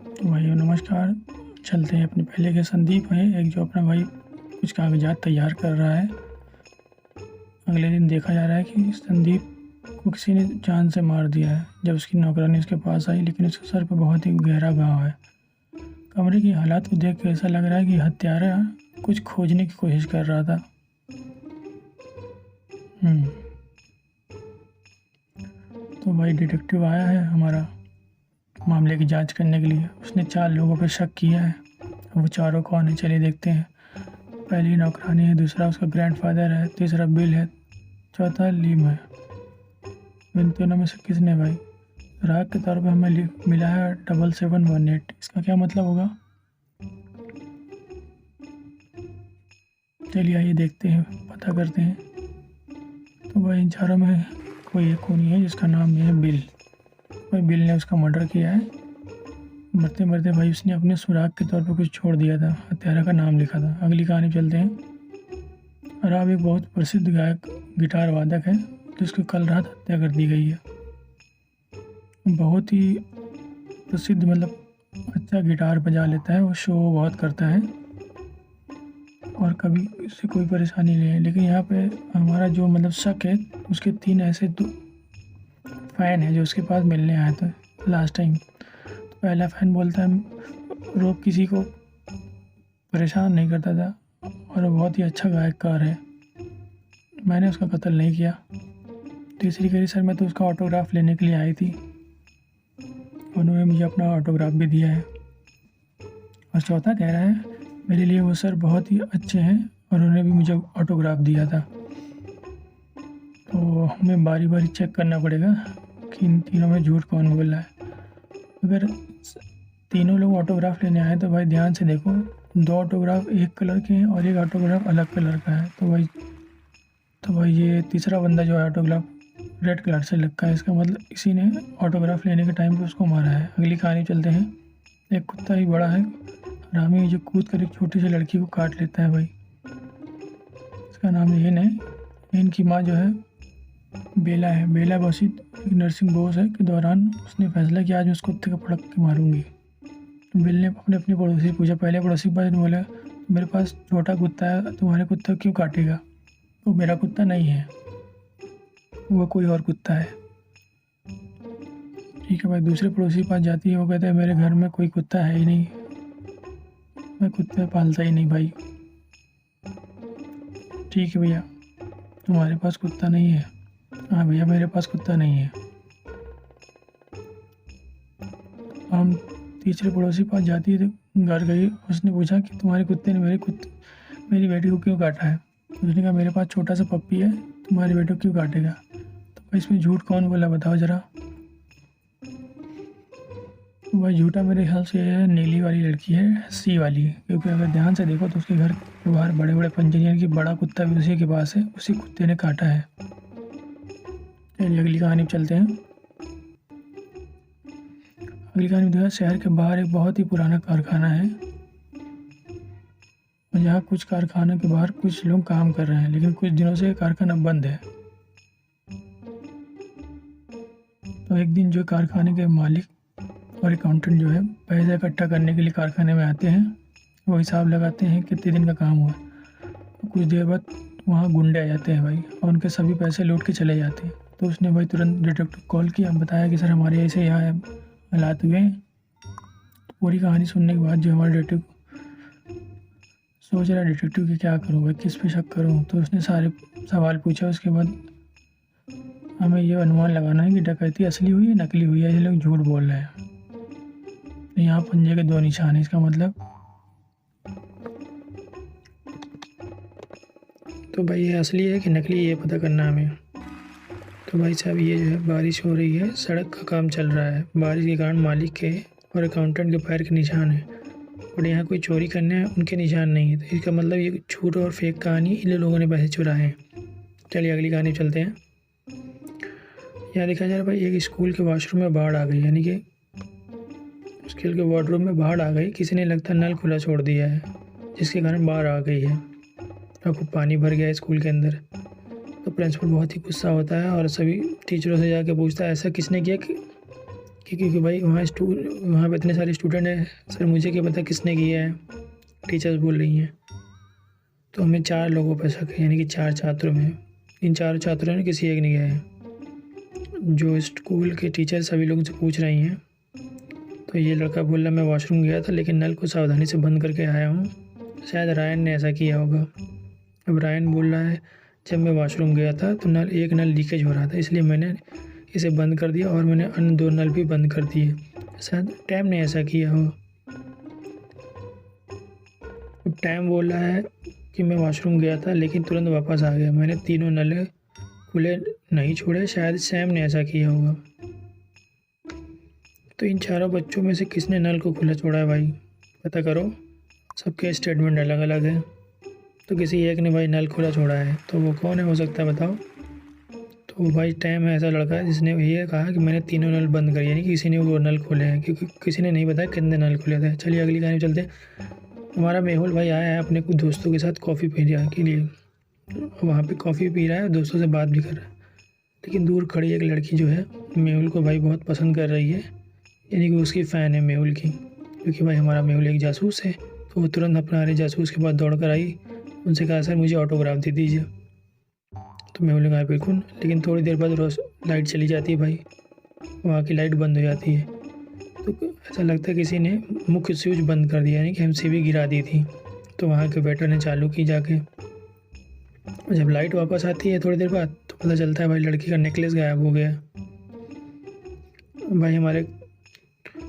तो भाइयों नमस्कार। चलते हैं अपने पहले के संदीप है एक जो अपना भाई कुछ कागजात तैयार कर रहा है। अगले दिन देखा जा रहा है कि संदीप को किसी ने जान से मार दिया है। जब उसकी नौकरानी उसके पास आई लेकिन उसके सर पर बहुत ही गहरा घाव है। कमरे की हालात को देख के ऐसा लग रहा है कि हत्यारा कुछ खोजने की कोशिश कर रहा था। तो भाई डिटेक्टिव आया है हमारा मामले की जांच करने के लिए। उसने 4 लोगों पर शक किया है। वो चारों कौन है चलिए देखते हैं। पहली नौकरानी है, दूसरा उसका ग्रैंडफादर है, तीसरा बिल है, चौथा लीम है। इन तीनों में से किसने भाई? राग के तौर पे हमें मिला है 7718। इसका क्या मतलब होगा? चलिए आइए देखते हैं, पता करते हैं। तो भाई इन चारों में कोई एक खूनी है जिसका नाम है बिल। भाई बिल ने उसका मर्डर किया है। मरते मरते भाई उसने अपने सुराग के तौर पर कुछ छोड़ दिया था, हत्यारा का नाम लिखा था। अगली कहानी चलते हैं। राव एक बहुत प्रसिद्ध गायक गिटार वादक है जिसको कल रात हत्या कर दी गई है। बहुत ही प्रसिद्ध मतलब अच्छा गिटार बजा लेता है, वो शो बहुत करता है और कभी इससे कोई परेशानी नहीं है। लेकिन यहाँ पे हमारा जो मतलब शक है, उसके 3 ऐसे फ़ैन हैं जो उसके पास मिलने आए थे लास्ट टाइम। तो पहला फ़ैन बोलता है रोक किसी को परेशान नहीं करता था और वो बहुत ही अच्छा गायककार है, मैंने उसका कत्ल नहीं किया। तीसरी कह रही सर मैं तो उसका ऑटोग्राफ लेने के लिए आई थी, उन्होंने मुझे अपना ऑटोग्राफ भी दिया है। और चौथा कह रहा है मेरे लिए वो सर बहुत ही अच्छे हैं और उन्होंने भी मुझे ऑटोग्राफ दिया था। तो हमें बारी बारी चेक करना पड़ेगा कि इन तीनों में झूठ कौन बोल रहा है। अगर तीनों लोग ऑटोग्राफ लेने आए तो भाई ध्यान से देखो, 2 ऑटोग्राफ एक कलर के हैं और एक ऑटोग्राफ अलग कलर का है। तो भाई ये तीसरा बंदा जो है ऑटोग्राफ रेड कलर से लिखा है, इसका मतलब इसी ने ऑटोग्राफ लेने के टाइम पे उसको मारा है। अगली कहानी चलते हैं। एक कुत्ता ही बड़ा है हरामी जो कूद कर एक छोटी सी लड़की को काट लेता है भाई। इसका नाम येन है। येन की माँ जो है बेला है। बेला बसित एक नर्सिंग बोस है के दौरान उसने फैसला किया आज उस कुत्ते को पड़क के मारूंगी। तो बिल ने अपने अपने पड़ोसी से पूछा, पहले पड़ोसी के पास बोला मेरे पास छोटा कुत्ता है, तुम्हारे कुत्ते को क्यों काटेगा? वो मेरा कुत्ता नहीं है, वो कोई और कुत्ता है। ठीक है भाई, दूसरे पड़ोसी के पास जाती है, वो कहता है मेरे घर में कोई कुत्ता है ही नहीं, मैं कुत्ते पालता ही नहीं भाई। ठीक है भैया, तुम्हारे पास कुत्ता नहीं है? हाँ भैया मेरे पास कुत्ता नहीं है। हम तीसरे पड़ोसी के पास जाती है तो घर गई, उसने पूछा कि तुम्हारे कुत्ते ने मेरी बेटी को क्यों काटा है? उसने कहा मेरे पास छोटा सा पप्पी है, तुम्हारी बेटी को क्यों काटेगा? तो भाई इसमें झूठ कौन बोला बताओ ज़रा। तो भाई झूठा मेरे ख्याल से है नीली वाली लड़की है, सी वाली, क्योंकि अगर ध्यान से देखो तो उसके घर के बाहर बड़े बड़े पंजे यानी कि बड़ा कुत्ता भी उसी के पास है, उसी कुत्ते ने काटा है। चलिए अगली कहानी में चलते हैं। अगली कहानी में देखा शहर के बाहर एक बहुत ही पुराना कारखाना है और यहाँ कुछ कारखाने के बाहर कुछ लोग काम कर रहे हैं, लेकिन कुछ दिनों से कारखाना बंद है। तो एक दिन जो कारखाने के मालिक और अकाउंटेंट जो है पैसा इकट्ठा करने के लिए कारखाने में आते हैं, वो हिसाब लगाते हैं कितने दिन का काम हुआ। तो कुछ देर बाद वहाँ गुंडे आ जाते हैं भाई और उनके सभी पैसे लूट के चले जाते हैं। तो उसने भाई तुरंत डिटेक्टिव कॉल किया, बताया कि सर हमारे ऐसे यहाँ हालात हुए हैं। पूरी कहानी सुनने के बाद जो हमारा डिटेक्टिव सोच रहा है डिटेक्टिव की क्या करूँ भाई, किस पे शक करूँ। तो उसने सारे सवाल पूछा। उसके बाद हमें ये अनुमान लगाना है कि डकैती असली हुई है नकली हुई है, ये लोग झूठ बोल रहे हैं। तो यहाँ पंजे के 2 निशान है, इसका मतलब तो भाई ये असली है कि नकली ये पता करना है हमें। तो भाई साहब ये जो है बारिश हो रही है, सड़क का काम चल रहा है, बारिश के कारण मालिक के और अकाउंटेंट के पैर के निशान है और यहाँ कोई चोरी करने उनके निशान नहीं है। तो इसका मतलब ये झूठ और फेक कहानी, इन लोगों ने पैसे चुराए हैं। चलिए अगली कहानी चलते हैं। यहाँ देखा जा रहा है भाई एक स्कूल के वॉशरूम में बाढ़ आ गई, यानी कि स्कूल के वार्डरूम में बाढ़ आ गई। किसी ने लगता है नल खुला छोड़ दिया है जिसके कारण बाढ़ आ गई है और खूब पानी भर गया है स्कूल के अंदर। तो प्रिंसिपल बहुत ही गुस्सा होता है और सभी टीचरों से जाके पूछता है ऐसा किसने किया क्योंकि भाई वहाँ पे इतने सारे स्टूडेंट हैं, सर मुझे क्या पता किसने किया है, टीचर्स बोल रही हैं। तो हमें 4 लोगों पर शक है, यानी कि 4 छात्रों में। इन 4 छात्रों ने किसी एक ने किया है। जो स्कूल के टीचर सभी लोगों से पूछ रही हैं। तो ये लड़का बोल रहा मैं वॉशरूम गया था लेकिन नल को सावधानी से बंद करके आया हूँ, शायद रायन ने ऐसा किया होगा। अब रायन बोल रहा है जब मैं वॉशरूम गया था तो एक नल लीकेज हो रहा था, इसलिए मैंने इसे बंद कर दिया और मैंने अन्य 2 नल भी बंद कर दिए, शायद टैम ने ऐसा किया हो। अब टैम बोल रहा है कि मैं वॉशरूम गया था लेकिन तुरंत वापस आ गया, मैंने तीनों नल खुले नहीं छोड़े, शायद सैम ने ऐसा किया होगा। तो इन चारों बच्चों में से किसने नल को खुला छोड़ा है भाई, पता करो। सबके स्टेटमेंट अलग अलग हैं। तो किसी एक ने भाई नल खुला छोड़ा है, तो वो कौन है हो सकता है बताओ। तो भाई टाइम है ऐसा लड़का है जिसने ये कहा कि मैंने तीनों नल बंद कर, यानी कि किसी ने वो नल खोले हैं, क्योंकि किसी ने नहीं बताया कितने नल खुले थे। चलिए अगली कहानी चलते हैं। हमारा मेहुल भाई आया है अपने कुछ दोस्तों के साथ कॉफ़ी पीने के लिए। वहाँ पे कॉफ़ी पी रहा है, दोस्तों से बात भी कर रहा है। लेकिन दूर खड़ी एक लड़की जो है मेहुल को भाई बहुत पसंद कर रही है, यानी कि उसकी फ़ैन है मेहुल की, क्योंकि भाई हमारा मेहुल एक जासूस है। तो वो तुरंत अपना जासूस के पास दौड़ कर आई, उनसे कहा सर मुझे ऑटोग्राफ दे दीजिए। तो मेहुल ने कहा बिल्कुल, लेकिन थोड़ी देर बाद लाइट चली जाती है भाई, वहाँ की लाइट बंद हो जाती है। तो ऐसा लगता है किसी ने मुख्य स्विच बंद कर दिया, यानी कि एमसीबी गिरा दी थी। तो वहाँ के वेटर ने चालू की जाके। जब लाइट वापस आती है थोड़ी देर बाद तो पता चलता है भाई लड़की का नेकलेस गायब हो गया। भाई हमारे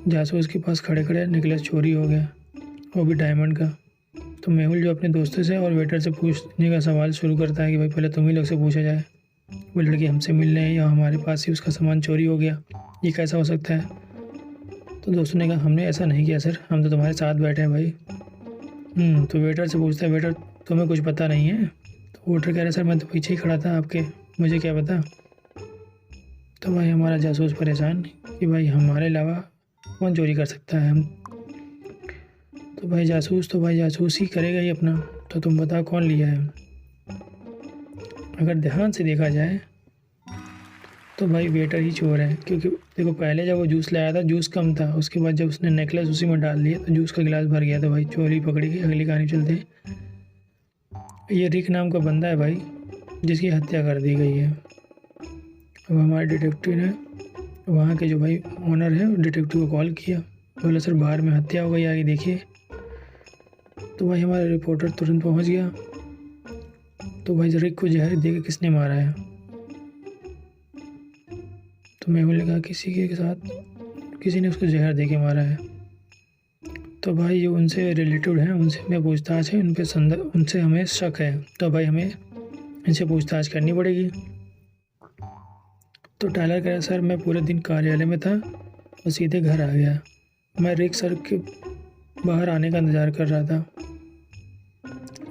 जासूस के पास खड़े खड़े नेकलेस चोरी हो गया, वो भी डायमंड का। तो मेहुल जो अपने दोस्तों से और वेटर से पूछने का सवाल शुरू करता है कि भाई पहले तुम ही लोग से पूछा जाए, वो लड़की हमसे मिलने आई या हमारे पास ही उसका सामान चोरी हो गया, ये कैसा हो सकता है। तो दोस्तों ने कहा हमने ऐसा नहीं किया सर, हम तो तुम्हारे साथ बैठे हैं भाई। तो वेटर से पूछता है वेटर तुम्हें कुछ पता नहीं है। तो वेटर कह रहा है सर मैं तो पीछे ही खड़ा था आपके, मुझे क्या पता। तो भाई हमारा जासूस परेशान कि भाई हमारे अलावा कौन चोरी कर सकता है। हम तो भाई जासूस ही करेगा ही अपना। तो तुम बताओ कौन लिया है। अगर ध्यान से देखा जाए तो भाई वेटर ही चोर है, क्योंकि देखो पहले जब वो जूस लाया था जूस कम था, उसके बाद जब उसने नेकलेस उसी में डाल दिया तो जूस का गिलास भर गया। तो भाई चोरी पकड़ी गई। अगली कहानी चलते हैं। ये रिक नाम का बंदा है भाई जिसकी हत्या कर दी गई है। अब हमारे डिटेक्टिव ने वहाँ के जो भाई ओनर है डिटेक्टिव को कॉल किया, बोला सर बाहर में हत्या हो गई, आगे देखिए। तो भाई हमारा रिपोर्टर तुरंत पहुँच गया। तो भाई रिक को जहर दे के किसने मारा है। तो मेहुल ने कहा किसी के साथ किसी ने उसको जहर दे के मारा है। तो भाई जो उनसे रिलेटिव हैं उनसे हमें पूछताछ है, उनसे हमें शक है, तो भाई हमें इनसे पूछताछ करनी पड़ेगी। तो टायलर कह रहा सर मैं पूरे दिन कार्यालय में था और सीधे घर आ गया, मैं रिक सर के बाहर आने का इंतज़ार कर रहा था।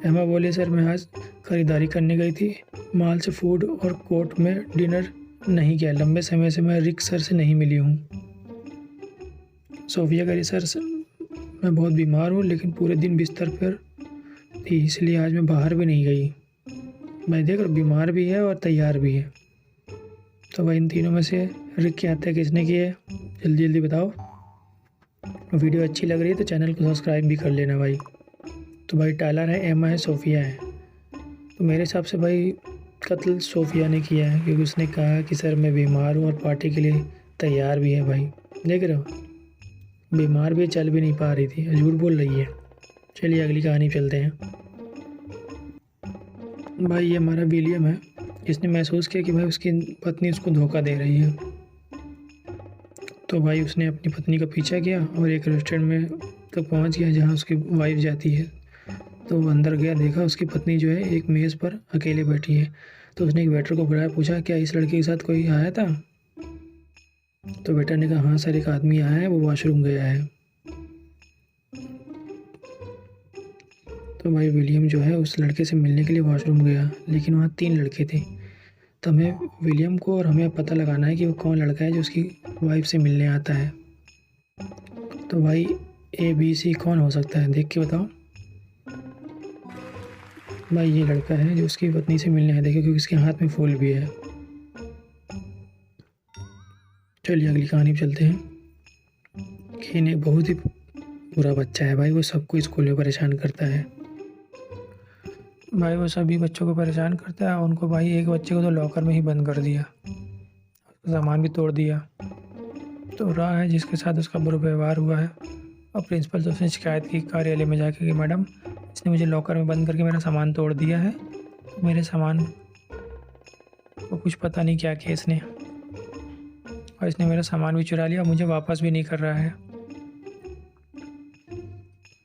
एमा बोली सर मैं आज ख़रीदारी करने गई थी, माल से फूड और कोर्ट में डिनर नहीं किया, लंबे समय से मैं रिक सर से नहीं मिली हूँ। सोफिया कह रही सर मैं बहुत बीमार हूँ लेकिन पूरे दिन बिस्तर पर थी, इसलिए आज मैं बाहर भी नहीं गई। मैं देख रहा बीमार भी है और तैयार भी है। तो भाई इन तीनों में से रिक की हत्या किसने की है, जल्दी जल्दी बताओ। वीडियो अच्छी लग रही है तो चैनल को सब्सक्राइब भी कर लेना भाई। तो भाई टायलर है, एमा है, सोफिया है। तो मेरे हिसाब से भाई कत्ल सोफिया ने किया है, क्योंकि उसने कहा कि सर मैं बीमार हूँ और पार्टी के लिए तैयार भी है। भाई देख रहे हो बीमार भी, चल भी नहीं पा रही थी, झूठ बोल रही है। चलिए अगली कहानी चलते हैं। भाई ये हमारा विलियम है, इसने महसूस किया कि भाई उसकी पत्नी उसको धोखा दे रही है। तो भाई उसने अपनी पत्नी का पीछा किया और एक रेस्टोरेंट में तक पहुंच गया जहां उसकी वाइफ जाती है। तो वो अंदर गया, देखा उसकी पत्नी जो है एक मेज़ पर अकेले बैठी है। तो उसने एक वेटर को बुलाया, पूछा क्या इस लड़के के साथ कोई आया था। तो वेटर ने कहा हाँ सर एक आदमी आया है, वो वॉशरूम गया है। तो भाई विलियम जो है उस लड़के से मिलने के लिए वॉशरूम गया, लेकिन वहाँ 3 लड़के थे। तो हमें विलियम को और हमें पता लगाना है कि वो कौन लड़का है जो उसकी वाइफ से मिलने आता है। तो भाई ABC कौन हो सकता है, देख के बताओ। भाई ये लड़का है जो उसकी पत्नी से मिलने आया, देखिए क्योंकि उसके हाथ में फूल भी है। चलिए अगली कहानी पे चलते हैं। खेन एक बहुत ही बुरा बच्चा है भाई, वो सबको स्कूल में परेशान करता है। भाई वो सभी बच्चों को परेशान करता है। उनको भाई एक बच्चे को तो लॉकर में ही बंद कर दिया, सामान भी तोड़ दिया। तो रहा है जिसके साथ उसका दुर्व्यवहार हुआ है, और प्रिंसिपल से उसने शिकायत की कार्यालय में जाके कि मैडम इसने मुझे लॉकर में बंद करके मेरा सामान तोड़ दिया है। मेरे सामान को कुछ पता नहीं क्या किया इसने, और इसने मेरा सामान भी चुरा लिया और मुझे वापस भी नहीं कर रहा है।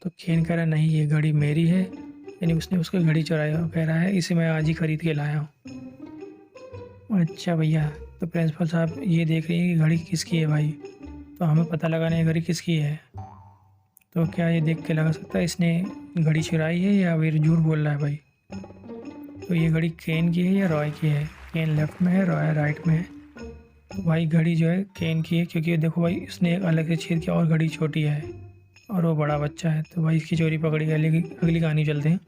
तो खेन कह रहा नहीं ये घड़ी मेरी है, यानी उसने उसकी घड़ी चुराई और कह रहा है इसे मैं आज ही खरीद के लाया हूँ। अच्छा भैया, तो प्रिंसिपल साहब ये देख रही हैं कि घड़ी किसकी है भाई, तो हमें पता लगाना है घड़ी किसकी है। तो क्या ये देख के लगा सकता है इसने घड़ी चुराई है या फिर झूठ बोल रहा है भाई। तो ये घड़ी केन की है या रॉय की है? केन लेफ्ट में है, रॉय राइट में है। तो भाई घड़ी जो है केन की है, क्योंकि देखो भाई इसने एक अलग से छेद किया और घड़ी छोटी है और वो बड़ा बच्चा है। तो भाई इसकी चोरी पकड़ी गई। अगली कहानी चलते हैं।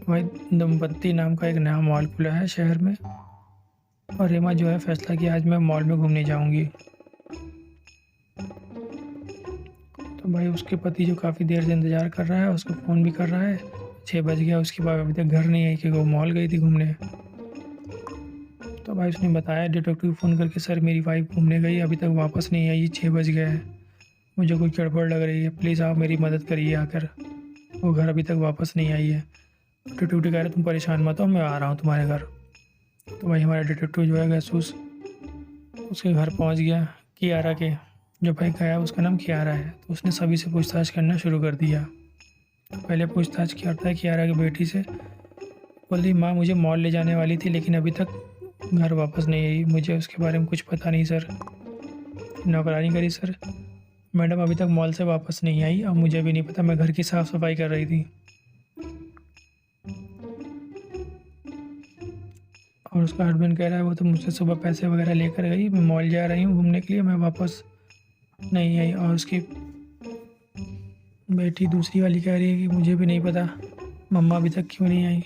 भाई दंपत्ति नाम का एक नया मॉल खुला है शहर में, और रेमा जो है फैसला किया आज मैं मॉल में घूमने जाऊंगी। तो भाई उसके पति जो काफ़ी देर से इंतज़ार कर रहा है, उसको फ़ोन भी कर रहा है। 6 बज गया, उसकी वाइफ अभी तक घर नहीं आई क्योंकि वो मॉल गई थी घूमने। तो भाई उसने बताया डिटेक्टिव फ़ोन करके, सर मेरी वाइफ घूमने गई, अभी तक वापस नहीं आई, 6 बज गया है, मुझे कोई गड़बड़ लग रही है, प्लीज़ आप मेरी मदद करिए आकर, वो घर अभी तक वापस नहीं आई है। डिटेक्टिव कह रहे तुम परेशान मत हो, मैं आ रहा हूँ तुम्हारे घर। तो भाई हमारा डिटेक्टिव जो है जासूस उसके घर पहुँच गया कियारा के। जो भाई गया उसका नाम कियारा है। तो उसने सभी से पूछताछ करना शुरू कर दिया। तो पहले पूछताछ करता है कियारा की बेटी से, बोलती माँ मुझे मॉल ले जाने वाली थी लेकिन अभी तक घर वापस नहीं आई, मुझे उसके बारे में कुछ पता नहीं सर। नौकरानी करी, सर मैडम अभी तक मॉल से वापस नहीं आई और मुझे भी नहीं पता, मैं घर की साफ़ सफाई कर रही थी। और उसका हस्बैंड कह रहा है वो तो मुझसे सुबह पैसे वगैरह लेकर गई, मैं मॉल जा रही हूँ घूमने के लिए, मैं वापस नहीं आई। और उसकी बेटी दूसरी वाली कह रही है कि मुझे भी नहीं पता मम्मा अभी तक क्यों नहीं आई।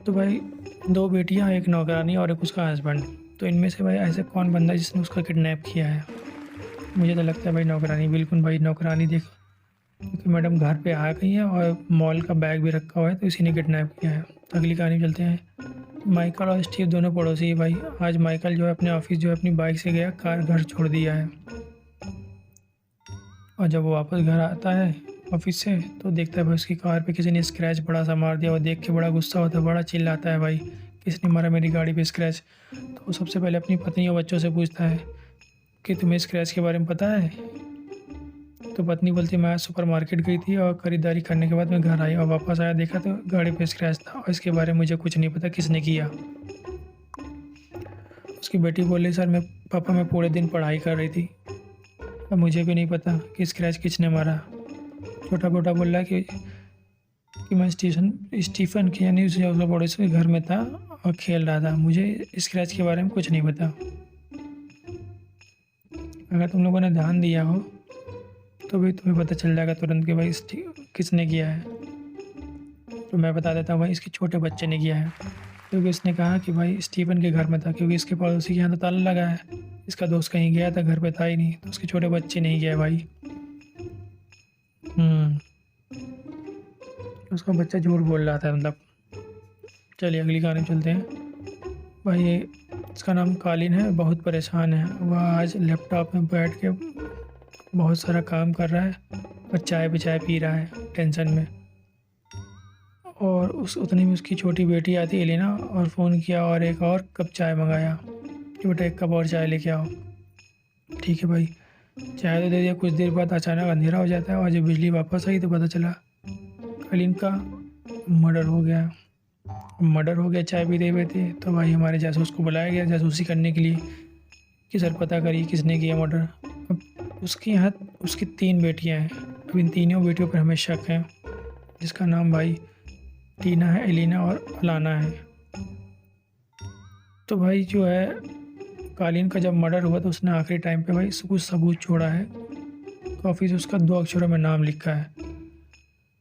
तो भाई 2 बेटियाँ, एक नौकरानी और एक उसका हस्बैंड। तो इनमें से भाई ऐसे कौन बंदा है जिसने उसका किडनैप किया है? मुझे तो लगता है भाई नौकरानी, बिल्कुल भाई नौकरानी। देखो क्योंकि मैडम घर पे आ गई है और मॉल का बैग भी रखा हुआ है, तो इसी ने किडनैप किया है। तो अगली कहानी चलते हैं। माइकल और स्टीव दोनों पड़ोसी है भाई। आज माइकल जो है अपने ऑफिस जो है अपनी बाइक से गया, कार घर छोड़ दिया है, और जब वो वापस घर आता है ऑफिस से तो देखता है भाई उसकी कार पे किसी ने स्क्रैच बड़ा सा मार दिया। और देख के बड़ा गुस्सा होता है, बड़ा चिल्लाता है भाई किसने मारा मेरी गाड़ी पे स्क्रैच। तो वो सबसे पहले अपनी पत्नी और बच्चों से पूछता है कि तुम्हें स्क्रैच के बारे में पता है? तो पत्नी बोलती मैं आज सुपरमार्केट गई थी और ख़रीदारी करने के बाद मैं घर आई और वापस आया, देखा तो गाड़ी पे स्क्रैच था और इसके बारे में मुझे कुछ नहीं पता किसने किया। उसकी बेटी बोली सर मैं पूरे दिन पढ़ाई कर रही थी, अब मुझे भी नहीं पता कि स्क्रैच किसने मारा। छोटा बेटा बोल रहा है कि मैं स्टीफन के यानी उस पड़ोसी के घर में था और खेल रहा था, मुझे स्क्रैच के बारे में कुछ नहीं पता। अगर तुम लोगों ने ध्यान दिया हो तो भी तुम्हें पता चल जाएगा तुरंत कि भाई किसने किया है। तो मैं बता देता हूँ भाई इसके छोटे बच्चे ने किया है, क्योंकि इसने कहा कि भाई स्टीफन के घर में था, क्योंकि इसके पड़ोसी के यहाँ तो ताला लगा है, इसका दोस्त कहीं गया था, घर पे था ही नहीं, तो उसके छोटे बच्चे नहीं गए भाई। उसका बच्चा झूठ बोल रहा था मतलब। चलिए अगली कहानी चलते हैं। भाई इसका नाम कालीन है, बहुत परेशान है। वह आज लैपटॉप में बैठ के बहुत सारा काम कर रहा है और चाय पे चाय पी रहा है टेंशन में। और उतनी में उसकी छोटी बेटी आती एलिना और फ़ोन किया और एक और कप चाय मंगाया कि बेटा 1 कप और चाय लेके आओ। ठीक है भाई, चाय तो दे दिया। कुछ देर बाद अचानक अंधेरा हो जाता है और जब बिजली वापस आई तो पता चला कालीन का मर्डर हो गया चाय पीते हुए थे। तो भाई हमारे जासूस को बुलाया गया जासूसी करने के लिए कि सर पता करिए किसने किया मर्डर। अब उसके यहाँ उसकी 3 बेटियाँ हैं। अब इन तीनों बेटियों पर हमें शक है, जिसका नाम भाई टीना है, एलिना और अलाना है। तो भाई जो है कालीन का जब मर्डर हुआ तो उसने आखिरी टाइम पे भाई कुछ सबूत छोड़ा है, काफ़ी से उसका 2 अक्षरों में नाम लिखा है।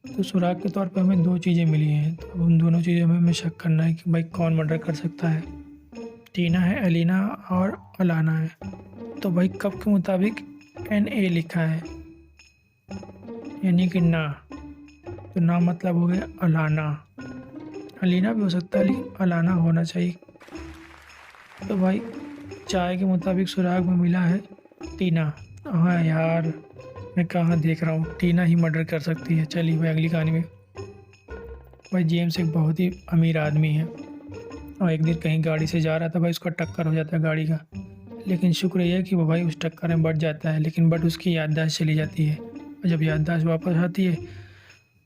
तो सुराग के तौर पे हमें 2 चीज़ें मिली हैं, तो उन दोनों चीज़ों में हमें शक करना है कि भाई कौन मर्डर कर सकता है। टीना है, एलिना और अलाना है। तो भाई कब के मुताबिक NA लिखा है, यानी कि ना। तो ना मतलब हो गया अलाना, अलीना भी हो सकता है लेकिन अलाना होना चाहिए। तो भाई चाय के मुताबिक सुराग में मिला है टीना। हाँ यार, मैं कहाँ देख रहा हूँ, टीना ही मर्डर कर सकती है। चलिए भाई अगली कहानी में। भाई जेम्स एक बहुत ही अमीर आदमी है और एक दिन कहीं गाड़ी से जा रहा था भाई, उसका टक्कर हो जाता है गाड़ी का। लेकिन शुक्र यह है कि वो भाई उस टक्कर में बच जाता है, लेकिन बट उसकी याददाश्त चली जाती है। और जब याददाश्त वापस आती है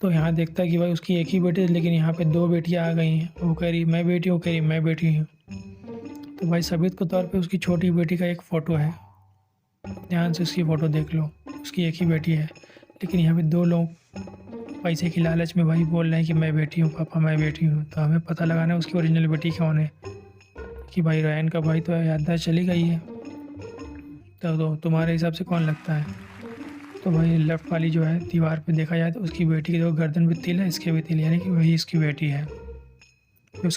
तो यहाँ देखता है कि भाई उसकी एक ही बेटी है, लेकिन यहाँ पे दो बेटियाँ आ गई हैं। वो कह रही मैं बेटी हूँ, कह रही मैं बेटी हूँ। तो भाई सबूत के तौर पे उसकी छोटी बेटी का एक फ़ोटो है, ध्यान से उसकी फ़ोटो देख लो। उसकी एक ही बेटी है, लेकिन यहाँ पे दो लोग पैसे की लालच में भाई बोल रहे हैं कि मैं बेटी हूँ पापा, मैं बेटी हूँ। तो हमें पता लगाना है उसकी ओरिजिनल बेटी कौन है। कि भाई रैन का भाई तो याददाश्त चली गई है, तो तुम्हारे हिसाब से कौन लगता है? तो भाई लेफ्ट वाली जो है दीवार पे देखा जाए तो उसकी बेटी की जो गर्दन पे तिल है, इसके भी तिल, यानी कि वही इसकी बेटी है।